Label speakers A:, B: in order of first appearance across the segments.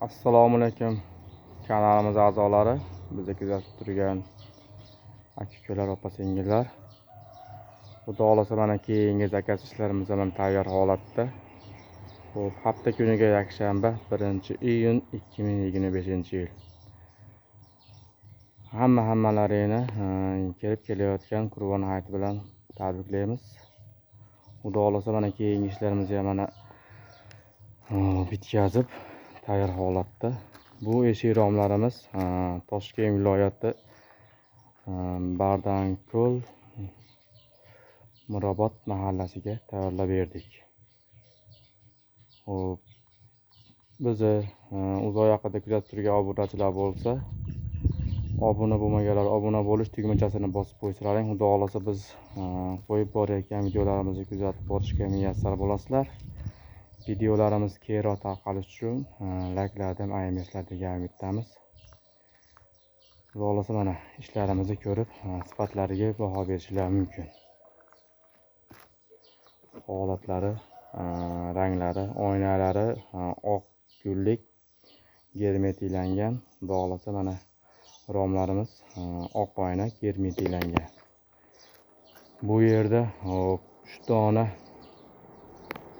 A: Assalomu alaykum kanalimiz a'zolari, bizni kuzatib turgan aka-ukalar, opa-singillar. Xudo xolasa mana keyingi zakaz ishlarimiz ham tayyor holatda. Xo'p, hafta kuniga yakshanba 1-iyun 2025-yil. Hammalarini kelib kelayotgan Qurbon hayiti bilan tabriklaymiz. Xudo xolasa mana keyingi ishlarimizni ham mana bitkazib tayyor holatda. Bu eshik-romlarimiz Toshkent viloyati Bardanko'l Mirobod mahallasiga tayyorlab berdik. Xo'p, bizni uzoq yaqinda kuzatib turgan obunachilar bo'lsa, obuna bo'lmaganlar obuna bo'lish tugmachasini bosib qo'ysalaring, xudo xolasa biz qo'yib borayotgan videolarimizni kuzatib borishga muyassar bo'lasizlar. Videolarimiz keyinroq tarqalishi uchun layklardan ayirmasizlar degan umiddamiz. Xudo xolasa mana ishlarimizni ko'rib sifatlariga baho berishingiz mumkin. Holatlari, ranglari, oynalari oq gullik germetiklangan. Xudo xolasa mana romlarimiz oq oyna germetiklangan. Bu yerda 3 dona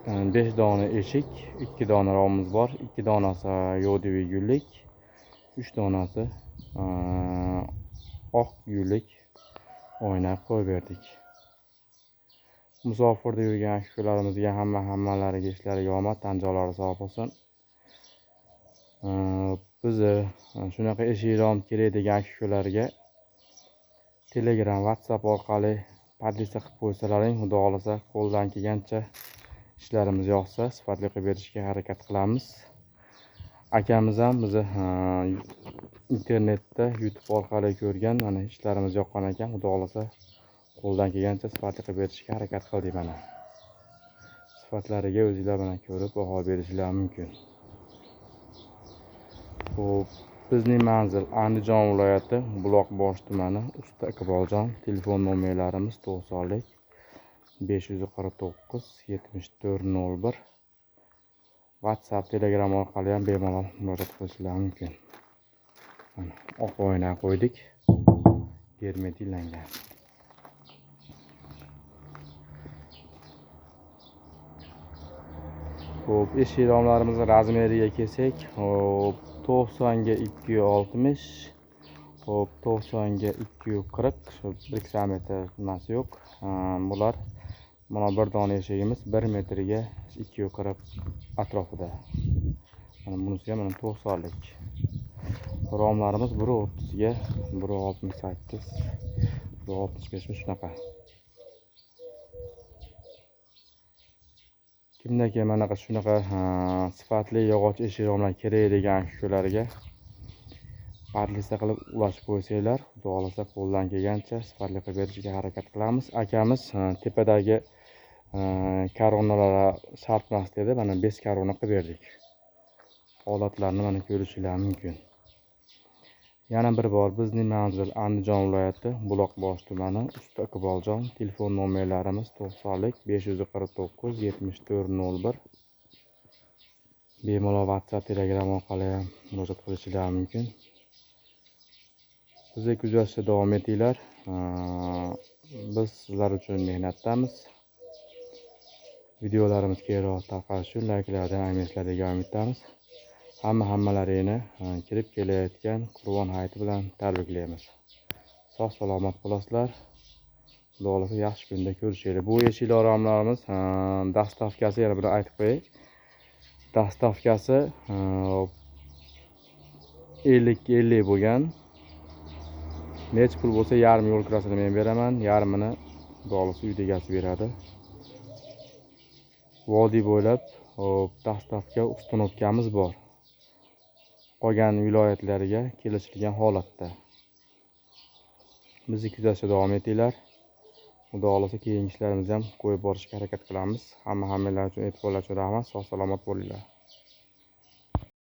A: 5 dona eshik, 2 dona romimiz bor. 2 donasi yo'diviy gullik, 3 donasi oq gullik oyna qo'yib berdik. Musofirda yurgan aka-ukalarimizga hammalariga ishlariga omad, tan joylari sog' bo'lsin. Bizni shunaqa eshik-rom kerak degan aka-ukalarga Telegram, WhatsApp orqali podlista qilib qo'ysalaring, xudo xolasa qo'ldan kelgancha ishlarimiz yoqsa sifatli qilib berishga harakat qilamiz. Akamiz ham bizni internetda, YouTube orqali ko'rgan, mana ishlarimiz yoqqan ekan. Xudo xolasa qo'ldan kelgancha sifatli qilib berishga harakat qildik mana. Sifatlariga o'zingizlar bilan ko'rib baho berishingiz mumkin. Xo'p, bizning manzil Andijon viloyati Buloqboshi tumani, Usta Iqboljon. Telefon nomerlarimiz 90lik 549 7401. WhatsApp, Telegram orqali ham bemalol murojaat qilishingiz mumkin. Mana oq oyna qo'ydik, germetiklangan. Xo'p, eshik-romlarimizni razmeriga kelsak, 90 ga 260, 90 ga 240, shu 1 metr nimasi yo'q. Bular mana bir dona eshigimiz 1 metrga 240 atrofida. Mana bunisi ham 90lik. Romlarimiz 130 ga 168, 165 shunaqa. Kimdaki mana shunaqa sifatli yog'och eshik-romlar kerak degan aka-ukalarga podlista qilib ulashib qo'ysanglar, xudo xolasa qo'ldan kelgancha sifatli qilib berishga harakat qilamiz. Akamiz tepadagi koronalar shart emas dedi, mana 5 korona qilib berdik. Holatlarni mana ko'rishingiz mumkin. Yana bir bor bizning manzil Andijon viloyati Buloqboshi tumani, Usta Iqboljon. Telefon nomerlarimiz 90lik 549 7401. Bemalol WhatsApp, Telegram orqali ham murojaat qilishingiz mumkin. Bizni kuzatishda davom etinglar. Biz sizlar uchun mehnatdamiz. Videolarimiz keyinroq tarqalishi uchun layklardan ayirmasizlar degan umiddamiz. Hammalarini kirib kelayotgan Qurbon hayiti bilan tabriklaymiz. Sog' salomat bo'lasizlar. Xudo xolasa yaxshi kunda ko'rishaylik. Bu eshik-romlarimiz dastavkasi, yana bir aytib qo'yay. Dastavkasi 50 bo'lgan. Nech pul bo'lsa yarim yo'l kirasini men beraman, yarmini xudo xolasa uy egasi beradi. Vodiy bo'ylab dastavka ustanovkamiz bor. Qolgan viloyatlarga kelishilgan holatda. Bizni kuzatishda davom etinglar. Xudo xolasa keyingi ishlarimizni ham qo'yib borishga harakat qilamiz. Hammalar uchun e'tiborlar uchun rahmat. Sog' salomat bo'linglar.